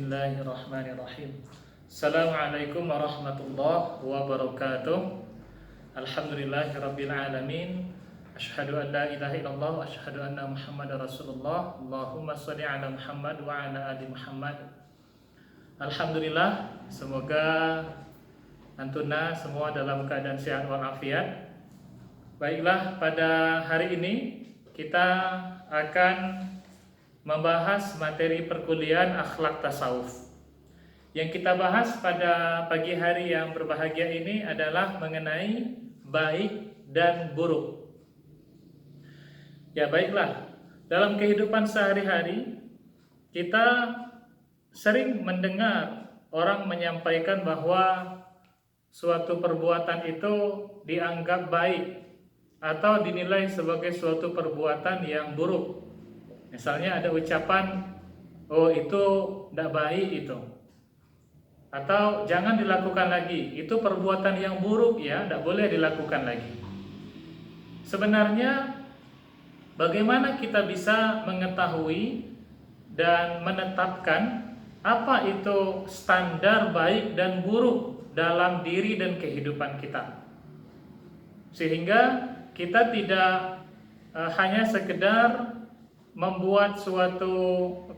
Bismillahirrahmanirrahim. Assalamualaikum warahmatullahi wabarakatuh. Alhamdulillahirabbil alamin. Asyhadu an la ilaha illallah wa asyhadu anna Muhammadar Rasulullah. Allahumma shalli ala Muhammad wa ala ali Muhammad. Alhamdulillah, semoga antuna semua dalam keadaan sehat walafiat. Baiklah, pada hari ini kita akan membahas materi perkuliahan akhlak tasawuf. Yang kita bahas pada pagi hari yang berbahagia ini adalah mengenai baik dan buruk. Ya baiklah, dalam kehidupan sehari-hari kita sering mendengar orang menyampaikan bahwa suatu perbuatan itu dianggap baik atau dinilai sebagai suatu perbuatan yang buruk. Misalnya ada ucapan, oh itu tidak baik itu, atau jangan dilakukan lagi, itu perbuatan yang buruk ya, tidak boleh dilakukan lagi. Sebenarnya bagaimana kita bisa mengetahui dan menetapkan apa itu standar baik dan buruk dalam diri dan kehidupan kita, sehingga kita tidak hanya sekedar membuat suatu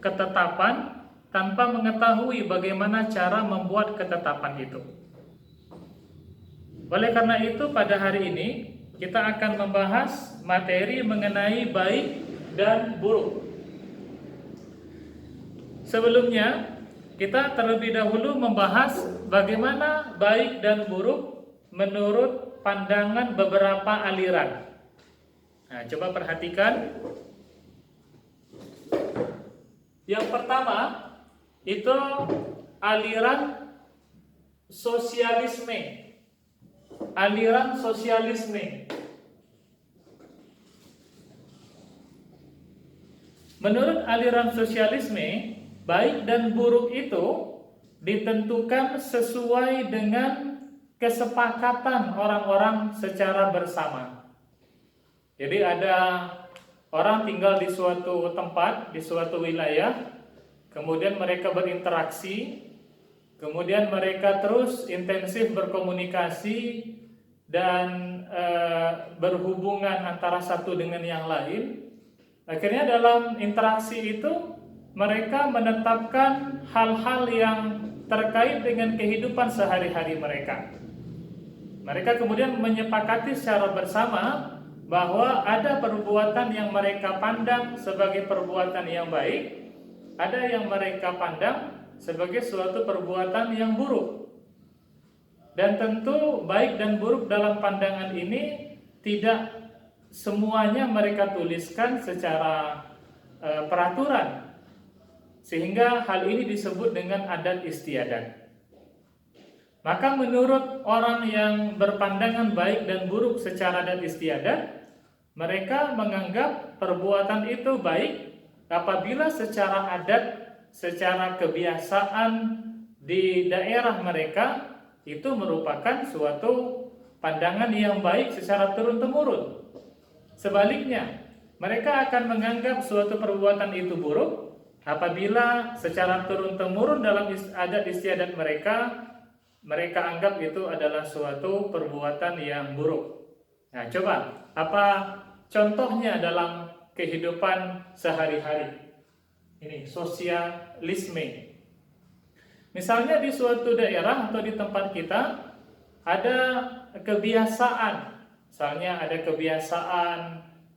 ketetapan tanpa mengetahui bagaimana cara membuat ketetapan itu. Oleh karena itu pada hari ini kita akan membahas materi mengenai baik dan buruk. Sebelumnya kita terlebih dahulu membahas bagaimana baik dan buruk menurut pandangan beberapa aliran. Nah, coba perhatikan. Yang pertama itu aliran sosialisme. Aliran sosialisme. Menurut aliran sosialisme, baik dan buruk itu ditentukan sesuai dengan kesepakatan orang-orang secara bersama. Jadi ada orang tinggal di suatu tempat, di suatu wilayah, kemudian mereka berinteraksi, kemudian mereka terus intensif berkomunikasi dan berhubungan antara satu dengan yang lain. Akhirnya dalam interaksi itu mereka menetapkan hal-hal yang terkait dengan kehidupan sehari-hari mereka. Mereka kemudian menyepakati secara bersama bahwa ada perbuatan yang mereka pandang sebagai perbuatan yang baik, ada yang mereka pandang sebagai suatu perbuatan yang buruk. Dan tentu baik dan buruk dalam pandangan ini tidak semuanya mereka tuliskan secara peraturan, sehingga hal ini disebut dengan adat istiadat. Maka menurut orang yang berpandangan baik dan buruk secara adat istiadat, mereka menganggap perbuatan itu baik apabila secara adat, secara kebiasaan di daerah mereka itu merupakan suatu pandangan yang baik secara turun-temurun. Sebaliknya, mereka akan menganggap suatu perbuatan itu buruk apabila secara turun-temurun dalam adat istiadat mereka anggap itu adalah suatu perbuatan yang buruk. Nah, coba apa contohnya dalam kehidupan sehari-hari? Ini sosialisme. Misalnya di suatu daerah atau di tempat kita ada kebiasaan. Misalnya ada kebiasaan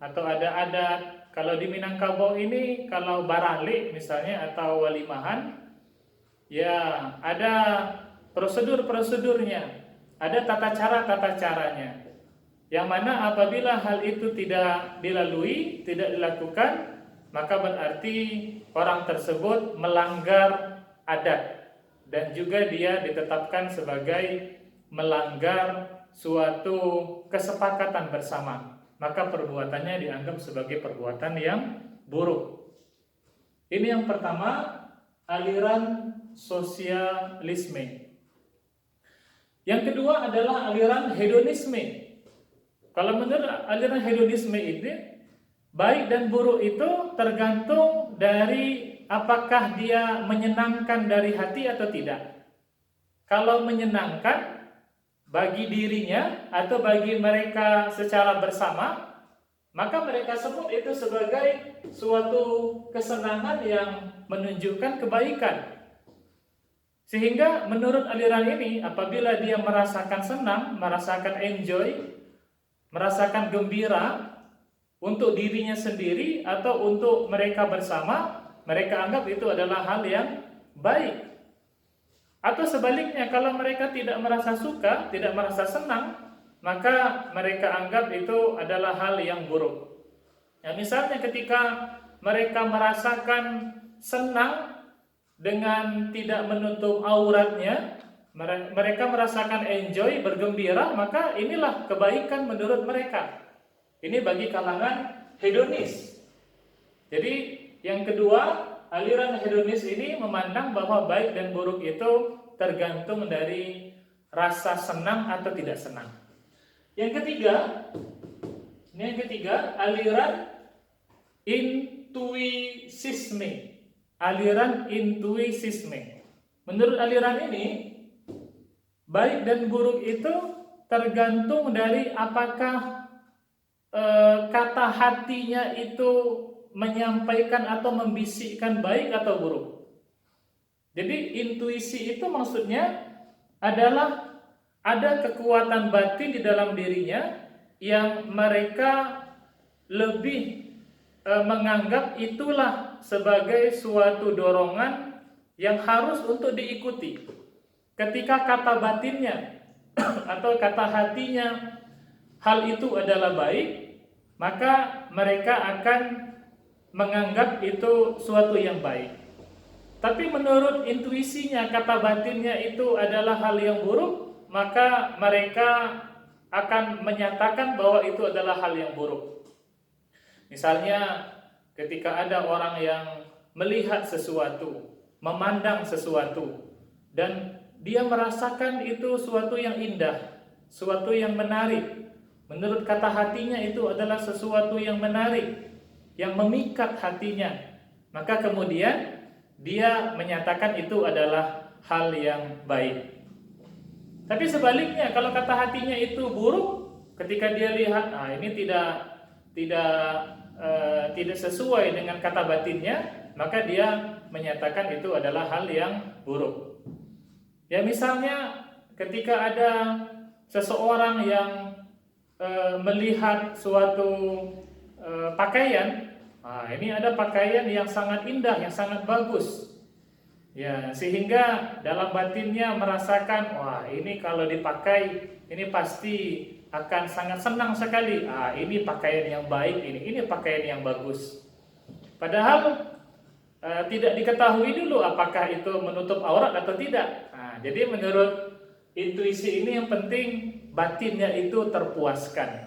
atau ada adat. Kalau di Minangkabau ini kalau baralik misalnya atau walimahan, ya ada prosedur-prosedurnya, ada tata caranya. Yang mana apabila hal itu tidak dilalui, tidak dilakukan, maka berarti orang tersebut melanggar adat dan juga dia ditetapkan sebagai melanggar suatu kesepakatan bersama. Maka perbuatannya dianggap sebagai perbuatan yang buruk. Ini yang pertama, aliran sosialisme. Yang kedua adalah aliran hedonisme. Kalau menurut aliran hedonisme ini, baik dan buruk itu tergantung dari apakah dia menyenangkan dari hati atau tidak. Kalau menyenangkan bagi dirinya atau bagi mereka secara bersama, maka mereka sebut itu sebagai suatu kesenangan yang menunjukkan kebaikan. Sehingga menurut aliran ini, apabila dia merasakan senang, merasakan enjoy, merasakan gembira untuk dirinya sendiri atau untuk mereka bersama, mereka anggap itu adalah hal yang baik. Atau sebaliknya, kalau mereka tidak merasa suka, tidak merasa senang, maka mereka anggap itu adalah hal yang buruk. Ya, misalnya ketika mereka merasakan senang dengan tidak menutup auratnya, mereka merasakan enjoy, bergembira, maka inilah kebaikan menurut mereka. Ini bagi kalangan hedonis. Jadi yang kedua, aliran hedonis ini memandang bahwa baik dan buruk itu tergantung dari rasa senang atau tidak senang. Yang ketiga, aliran intuisisme. Aliran intuisisme. Menurut aliran ini, baik dan buruk itu tergantung dari apakah kata hatinya itu menyampaikan atau membisikkan baik atau buruk. Jadi intuisi itu maksudnya adalah ada kekuatan batin di dalam dirinya yang mereka lebih menganggap itulah sebagai suatu dorongan yang harus untuk diikuti. Ketika kata batinnya atau kata hatinya hal itu adalah baik, maka mereka akan menganggap itu suatu yang baik. Tapi menurut intuisinya, kata batinnya itu adalah hal yang buruk, maka mereka akan menyatakan bahwa itu adalah hal yang buruk. Misalnya ketika ada orang yang melihat sesuatu, memandang sesuatu, dan dia merasakan itu suatu yang indah, suatu yang menarik. Menurut kata hatinya itu adalah sesuatu yang menarik, yang memikat hatinya. Maka kemudian dia menyatakan itu adalah hal yang baik. Tapi sebaliknya, kalau kata hatinya itu buruk, ketika dia lihat, ini tidak sesuai dengan kata batinnya, maka dia menyatakan itu adalah hal yang buruk. Ya, misalnya ketika ada seseorang yang melihat suatu pakaian, ini ada pakaian yang sangat indah, yang sangat bagus. Ya, sehingga dalam batinnya merasakan, wah, ini kalau dipakai ini pasti akan sangat senang sekali. Ini pakaian yang baik, ini pakaian yang bagus. Padahal tidak diketahui dulu apakah itu menutup aurat atau tidak. Jadi menurut intuisi ini yang penting batinnya itu terpuaskan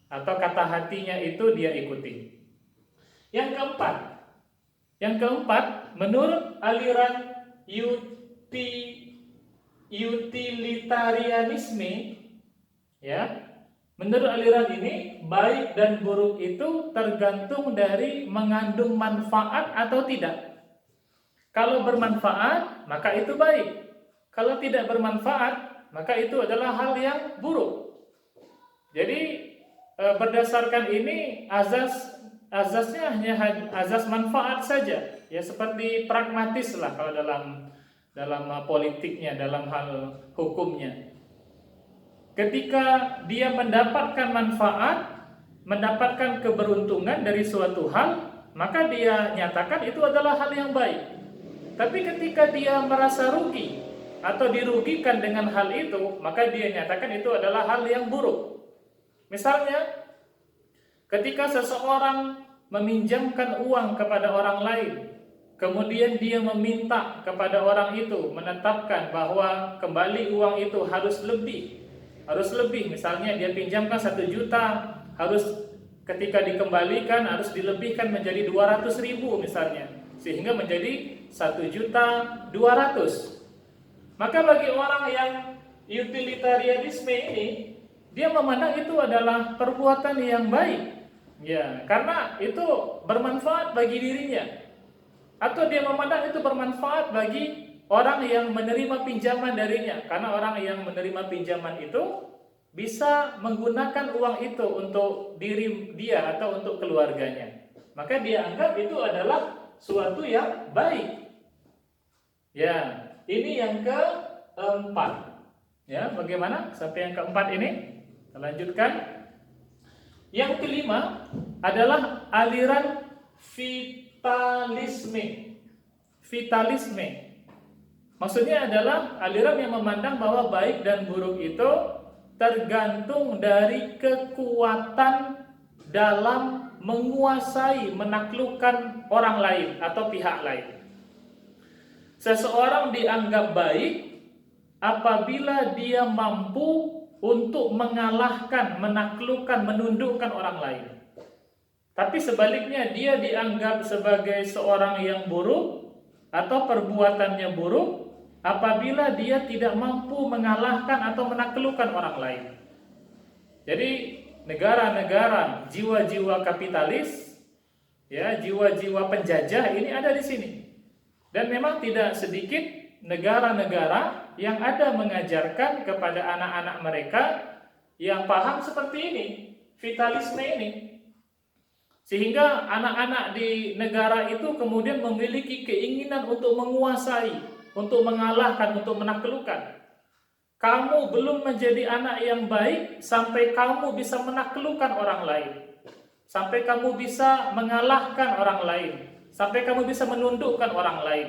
atau kata hatinya itu dia ikuti. Yang keempat, menurut aliran utilitarianisme, ya, menurut aliran ini baik dan buruk itu tergantung dari mengandung manfaat atau tidak. Kalau bermanfaat, maka itu baik. Kalau tidak bermanfaat, maka itu adalah hal yang buruk. Jadi berdasarkan ini azasnya hanya azas manfaat saja. Ya, seperti pragmatis lah kalau dalam politiknya, dalam hal hukumnya. Ketika dia mendapatkan manfaat, mendapatkan keberuntungan dari suatu hal, maka dia nyatakan itu adalah hal yang baik. Tapi ketika dia merasa rugi atau dirugikan dengan hal itu, maka dia nyatakan itu adalah hal yang buruk. Misalnya, ketika seseorang meminjamkan uang kepada orang lain, kemudian dia meminta kepada orang itu menetapkan bahwa kembali uang itu harus lebih, misalnya dia pinjamkan 1 juta, harus ketika dikembalikan harus dilebihkan menjadi 200.000 misalnya, sehingga menjadi 1.200.000. Maka bagi orang yang utilitarianisme ini, dia memandang itu adalah perbuatan yang baik, ya, karena itu bermanfaat bagi dirinya. atau dia memandang itu bermanfaat bagi orang yang menerima pinjaman darinya, karena orang yang menerima pinjaman itu bisa menggunakan uang itu untuk diri dia atau untuk keluarganya, maka dia anggap itu adalah suatu yang baik. Ya, ini yang keempat. Ya, bagaimana sampai yang keempat ini? Kita lanjutkan. Yang kelima adalah aliran vitalisme. Vitalisme maksudnya adalah aliran yang memandang bahwa baik dan buruk itu tergantung dari kekuatan dalam menguasai, menaklukkan orang lain atau pihak lain. Seseorang dianggap baik apabila dia mampu untuk mengalahkan, menaklukkan, menundukkan orang lain. Tapi sebaliknya dia dianggap sebagai seorang yang buruk atau perbuatannya buruk apabila dia tidak mampu mengalahkan atau menaklukkan orang lain. Jadi negara-negara jiwa-jiwa kapitalis, ya, jiwa-jiwa penjajah ini ada di sini. Dan memang tidak sedikit negara-negara yang ada mengajarkan kepada anak-anak mereka yang paham seperti ini, vitalisme ini. Sehingga anak-anak di negara itu kemudian memiliki keinginan untuk menguasai, untuk mengalahkan, untuk menaklukkan. Kamu belum menjadi anak yang baik sampai kamu bisa menaklukkan orang lain, sampai kamu bisa mengalahkan orang lain, sampai kamu bisa menundukkan orang lain.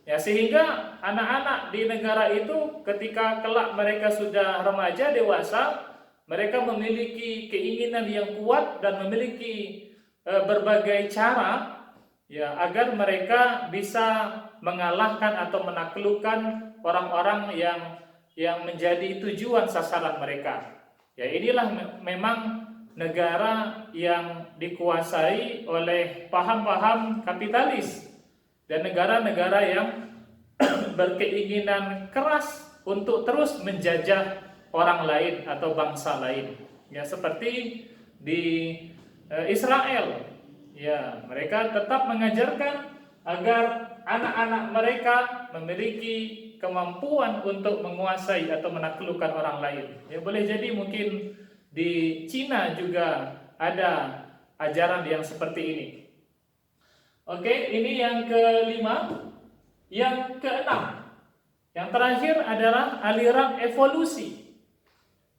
Ya, sehingga anak-anak di negara itu ketika kelak mereka sudah remaja, dewasa, mereka memiliki keinginan yang kuat dan memiliki berbagai cara, ya, agar mereka bisa mengalahkan atau menaklukkan orang-orang yang menjadi tujuan sasaran mereka. Ya, inilah memang negara yang dikuasai oleh paham-paham kapitalis dan negara-negara yang berkeinginan keras untuk terus menjajah orang lain atau bangsa lain. Ya, seperti di Israel. Ya, mereka tetap mengajarkan agar anak-anak mereka memiliki kemampuan untuk menguasai atau menaklukkan orang lain. Ya, boleh jadi mungkin di Cina juga ada ajaran yang seperti ini. Oke, ini yang kelima. Yang keenam, yang terakhir adalah aliran evolusi.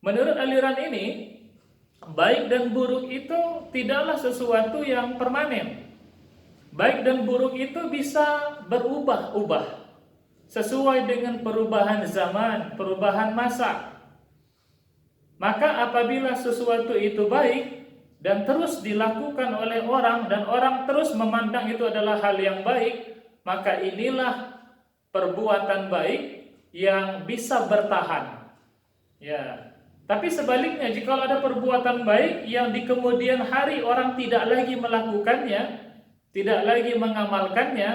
Menurut aliran ini, baik dan buruk itu tidaklah sesuatu yang permanen. Baik dan buruk itu bisa berubah-ubah sesuai dengan perubahan zaman, perubahan masa. Maka apabila sesuatu itu baik dan terus dilakukan oleh orang dan orang terus memandang itu adalah hal yang baik, maka inilah perbuatan baik yang bisa bertahan. Ya. Tapi sebaliknya, jika ada perbuatan baik yang di kemudian hari orang tidak lagi melakukannya, tidak lagi mengamalkannya,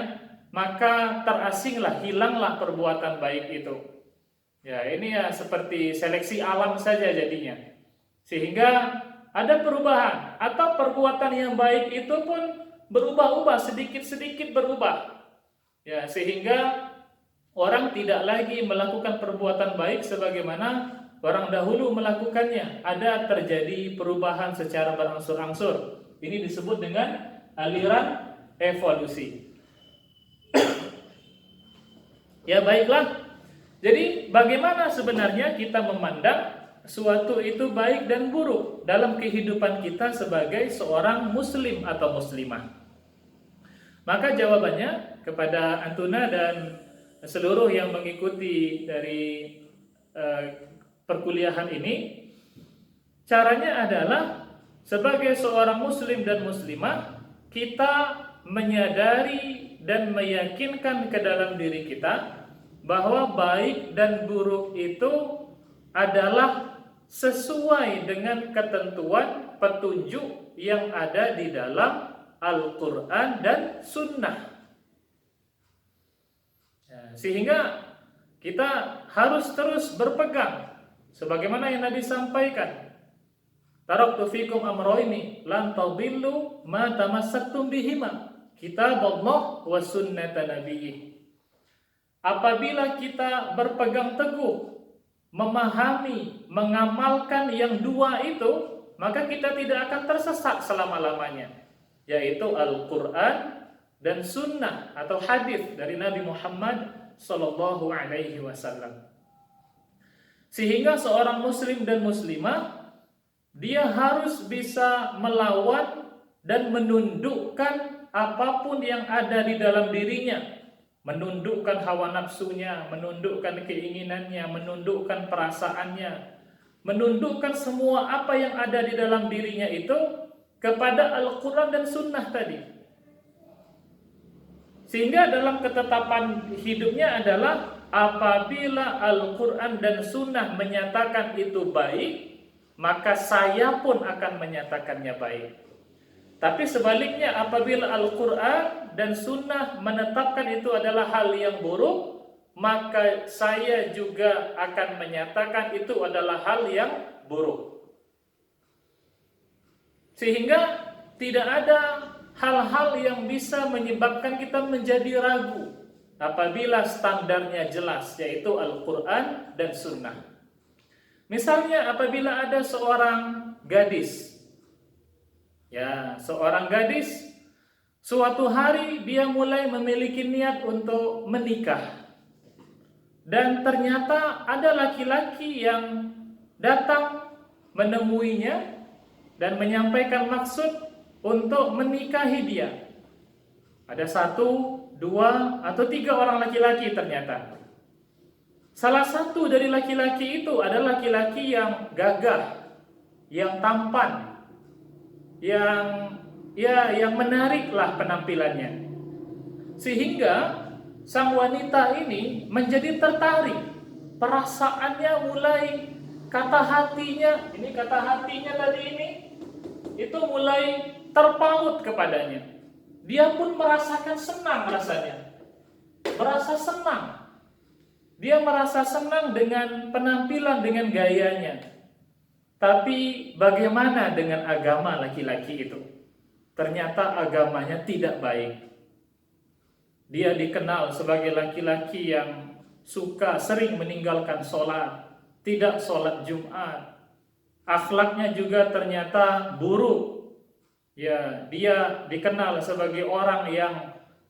maka terasinglah, hilanglah perbuatan baik itu. Ya, ini ya seperti seleksi alam saja jadinya. Sehingga ada perubahan atau perbuatan yang baik itu pun berubah-ubah, sedikit-sedikit berubah. Ya, sehingga orang tidak lagi melakukan perbuatan baik sebagaimana orang dahulu melakukannya. Ada terjadi perubahan secara berangsur-angsur. Ini disebut dengan aliran evolusi. Ya, baiklah. Jadi bagaimana sebenarnya kita memandang suatu itu baik dan buruk dalam kehidupan kita sebagai seorang muslim atau muslimah? Maka jawabannya kepada Antuna dan seluruh yang mengikuti dari perkuliahan ini, caranya adalah sebagai seorang muslim dan muslimah, kita menyadari dan meyakinkan ke dalam diri kita bahwa baik dan buruk itu adalah sesuai dengan ketentuan petunjuk yang ada di dalam Al-Quran dan Sunnah. Sehingga kita harus terus berpegang sebagaimana yang Nabi sampaikan, taraktu fikum amrayni lan tadillu ma tamassaktum bihima. kitabullah wa sunnata nabiyih. Apabila kita berpegang teguh, memahami, mengamalkan yang dua itu, maka kita tidak akan tersesat selama-lamanya, yaitu Al-Quran dan Sunnah atau hadis dari Nabi Muhammad Sallallahu Alaihi Wasallam. Sehingga seorang muslim dan muslimah, dia harus bisa melawan dan menundukkan apapun yang ada di dalam dirinya, menundukkan hawa nafsunya, menundukkan keinginannya, menundukkan perasaannya, menundukkan semua apa yang ada di dalam dirinya itu kepada Al-Quran dan Sunnah tadi. Sehingga dalam ketetapan hidupnya adalah apabila Al-Quran dan Sunnah menyatakan itu baik, maka saya pun akan menyatakannya baik. Tapi sebaliknya, apabila Al-Quran dan Sunnah menetapkan itu adalah hal yang buruk, maka saya juga akan menyatakan itu adalah hal yang buruk. Sehingga tidak ada hal-hal yang bisa menyebabkan kita menjadi ragu apabila standarnya jelas, yaitu Al-Quran dan Sunnah. Misalnya apabila ada seorang gadis, seorang gadis suatu hari dia mulai memiliki niat untuk menikah, dan ternyata ada laki-laki yang datang menemuinya dan menyampaikan maksud untuk menikahi dia. Ada 1, 2, atau 3 orang laki-laki ternyata. Salah satu dari laki-laki itu adalah laki-laki yang gagah, yang tampan, yang menariklah penampilannya. Sehingga sang wanita ini menjadi tertarik. Perasaannya mulai, kata hatinya tadi ini, itu mulai terpaut kepadanya. Dia pun merasakan senang rasanya. Merasa senang. Dia merasa senang dengan penampilan, dengan gayanya. Tapi bagaimana dengan agama laki-laki itu? Ternyata agamanya tidak baik. Dia dikenal sebagai laki-laki yang sering meninggalkan sholat, tidak sholat Jumat. Akhlaknya juga ternyata buruk. Dia dikenal sebagai orang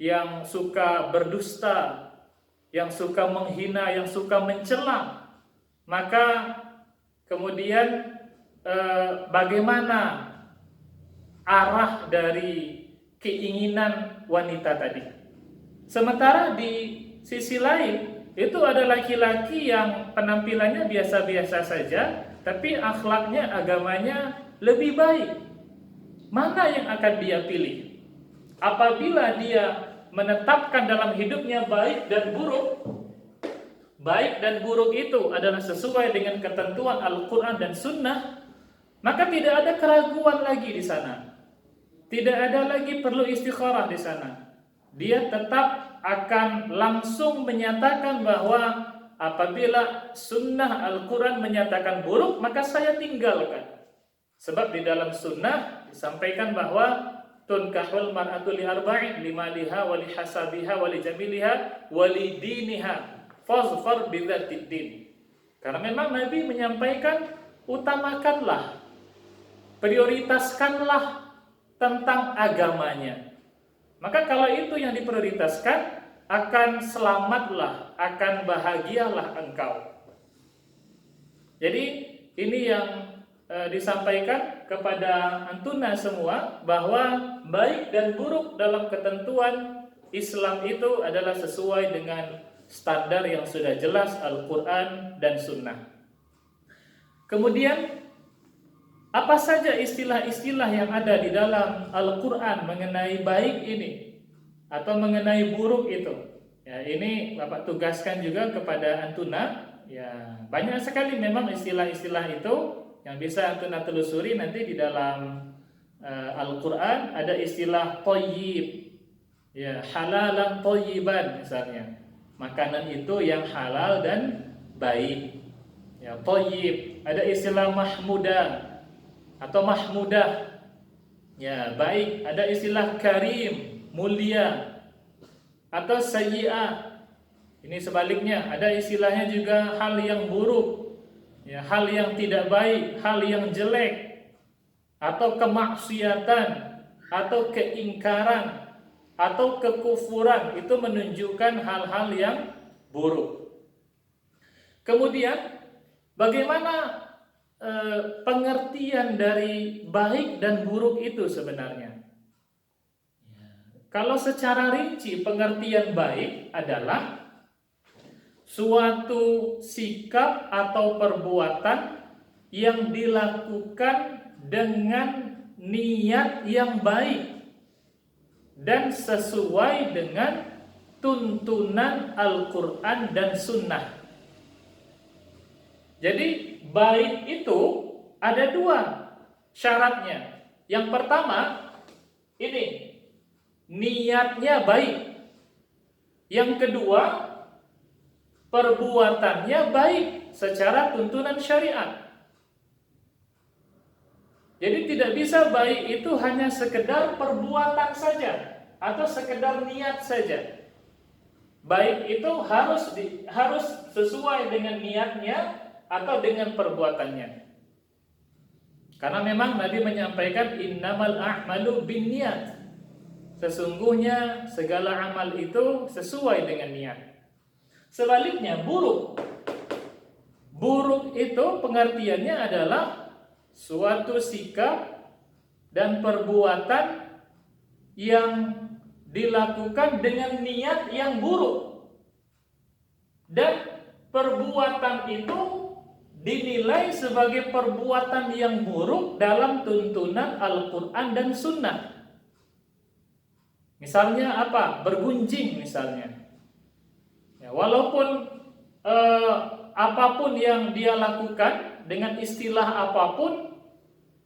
yang suka berdusta, yang suka menghina, yang suka mencela. Maka kemudian bagaimana arah dari keinginan wanita tadi? Sementara di sisi lain itu ada laki-laki yang penampilannya biasa-biasa saja, tapi akhlaknya, agamanya lebih baik. Mana yang akan dia pilih? Apabila dia menetapkan dalam hidupnya baik dan buruk itu adalah sesuai dengan ketentuan Al-Quran dan Sunnah, maka tidak ada keraguan lagi di sana. Tidak ada lagi perlu istikharah di sana. Dia tetap akan langsung menyatakan bahwa apabila Sunnah Al-Quran menyatakan buruk, maka saya tinggalkan. Sebab di dalam Sunnah disampaikan bahwa tunkahul mar'atu li arba'in, limaliha wa li hasabiha wa li jamiliha wa li diniha fazfar bidzatid din. Karena memang Nabi menyampaikan, utamakanlah, prioritaskanlah tentang agamanya. Maka kalau itu yang diprioritaskan, akan selamatlah, akan bahagialah engkau. Jadi ini yang disampaikan kepada antuna semua, bahwa baik dan buruk dalam ketentuan Islam itu adalah sesuai dengan standar yang sudah jelas Al-Quran dan Sunnah. Kemudian apa saja istilah-istilah yang ada di dalam Al-Quran mengenai baik ini atau mengenai buruk itu? Ini Bapak tugaskan juga kepada antuna. Banyak sekali memang istilah-istilah itu yang bisa antuna telusuri nanti di dalam Al-Quran. Ada istilah thayyib, halalan thayyiban misalnya, makanan itu yang halal dan baik. Thayyib. Ada istilah mahmudah atau mahmudah, baik. Ada istilah karim, mulia atau sayyi'ah. Ini sebaliknya, ada istilahnya juga hal yang buruk, ya, hal yang tidak baik, hal yang jelek, atau kemaksiatan, atau keingkaran, atau kekufuran. Itu menunjukkan hal-hal yang buruk. Kemudian bagaimana pengertian dari baik dan buruk itu sebenarnya? Kalau secara rinci pengertian baik adalah suatu sikap atau perbuatan yang dilakukan dengan niat yang baik dan sesuai dengan tuntunan Al-Quran dan Sunnah. Jadi baik itu ada dua syaratnya. Yang pertama, ini niatnya baik. Yang kedua, perbuatannya baik secara tuntunan syariat. Jadi tidak bisa baik itu hanya sekedar perbuatan saja atau sekedar niat saja. Baik itu harus sesuai dengan niatnya atau dengan perbuatannya. Karena memang Nabi menyampaikan innamal a'malu binniyat. Sesungguhnya segala amal itu sesuai dengan niat. Sebaliknya buruk. Buruk itu pengertiannya adalah suatu sikap dan perbuatan yang dilakukan dengan niat yang buruk. Dan perbuatan itu dinilai sebagai perbuatan yang buruk dalam tuntunan Al-Quran dan Sunnah. Misalnya apa? Bergunjing misalnya. Ya, walaupun apapun yang dia lakukan dengan istilah apapun,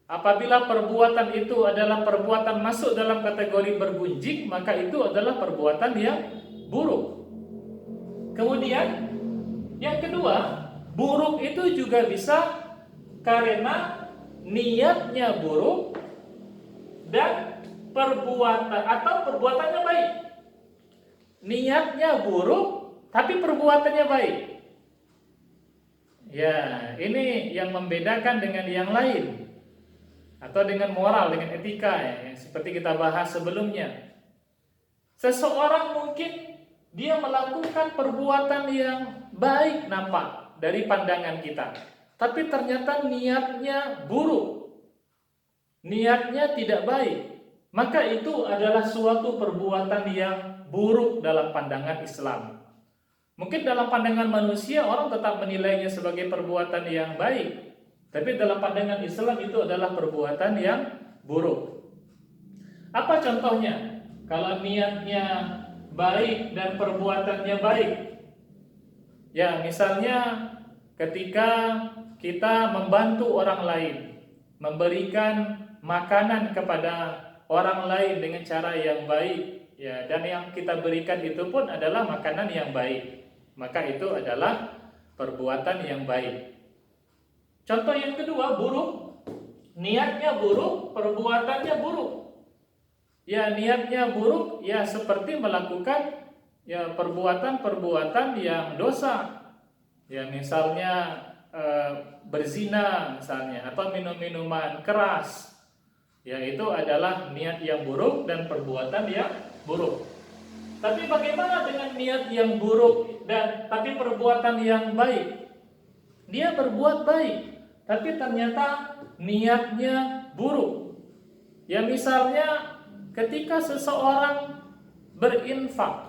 apabila perbuatan itu adalah perbuatan masuk dalam kategori bergunjing, maka itu adalah perbuatan yang buruk. Kemudian yang kedua, buruk itu juga bisa karena niatnya buruk dan perbuatannya baik. Niatnya buruk tapi perbuatannya baik. Ya, ini yang membedakan dengan yang lain atau dengan moral, dengan etika ya, yang seperti kita bahas sebelumnya. Seseorang mungkin dia melakukan perbuatan yang baik nampak dari pandangan kita, tapi ternyata niatnya buruk, niatnya tidak baik, maka itu adalah suatu perbuatan yang buruk dalam pandangan Islam. Mungkin dalam pandangan manusia orang tetap menilainya sebagai perbuatan yang baik, tapi dalam pandangan Islam itu adalah perbuatan yang buruk. Apa contohnya? Kalau niatnya baik dan perbuatannya baik, ya misalnya ketika kita membantu orang lain, memberikan makanan kepada orang lain dengan cara yang baik, ya, dan yang kita berikan itu pun adalah makanan yang baik, maka itu adalah perbuatan yang baik. Contoh yang kedua, buruk. Niatnya buruk, perbuatannya buruk. Ya, niatnya buruk, ya seperti melakukan ya perbuatan-perbuatan yang dosa. Ya, misalnya berzina misalnya, atau minum-minuman keras. Ya, itu adalah niat yang buruk dan perbuatan yang buruk. Tapi bagaimana dengan niat yang buruk dan tapi perbuatan yang baik? Dia berbuat baik, tapi ternyata niatnya buruk. Ya, misalnya ketika seseorang berinfak,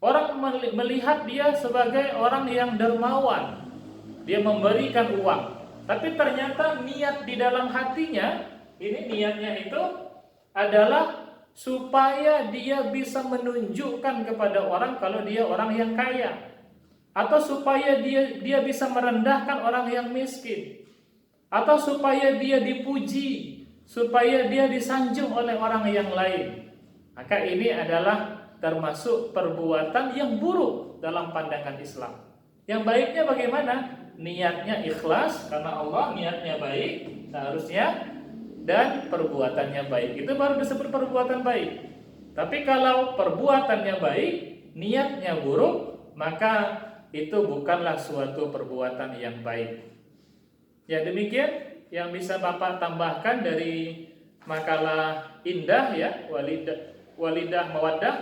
orang melihat dia sebagai orang yang dermawan, dia memberikan uang, tapi ternyata niat di dalam hatinya, ini niatnya itu adalah supaya dia bisa menunjukkan kepada orang kalau dia orang yang kaya, atau supaya dia bisa merendahkan orang yang miskin, atau supaya dia dipuji, supaya dia disanjung oleh orang yang lain. Maka ini adalah termasuk perbuatan yang buruk dalam pandangan Islam. Yang baiknya bagaimana? Niatnya ikhlas karena Allah, niatnya baik seharusnya, dan perbuatannya baik. Itu baru disebut perbuatan baik. Tapi kalau perbuatannya baik, niatnya buruk, maka itu bukanlah suatu perbuatan yang baik. Ya, demikian yang bisa Bapak tambahkan dari makalah indah ya, Walidah Mawaddah.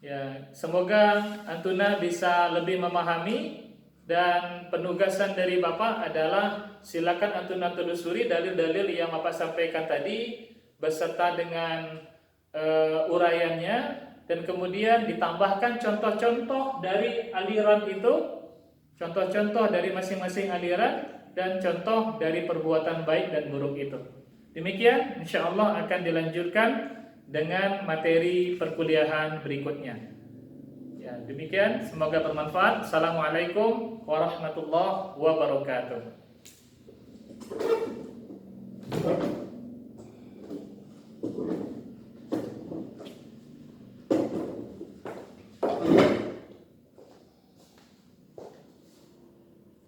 Ya, semoga Antuna bisa lebih memahami, dan penugasan dari Bapak adalah silakan Antuna telusuri dalil-dalil yang Bapak sampaikan tadi beserta dengan uraiannya, dan kemudian ditambahkan contoh-contoh dari aliran itu, contoh-contoh dari masing-masing aliran, dan contoh dari perbuatan baik dan buruk itu. Demikian, insya Allah akan dilanjutkan dengan materi perkuliahan berikutnya. Ya, demikian, semoga bermanfaat. Assalamualaikum warahmatullahi wabarakatuh.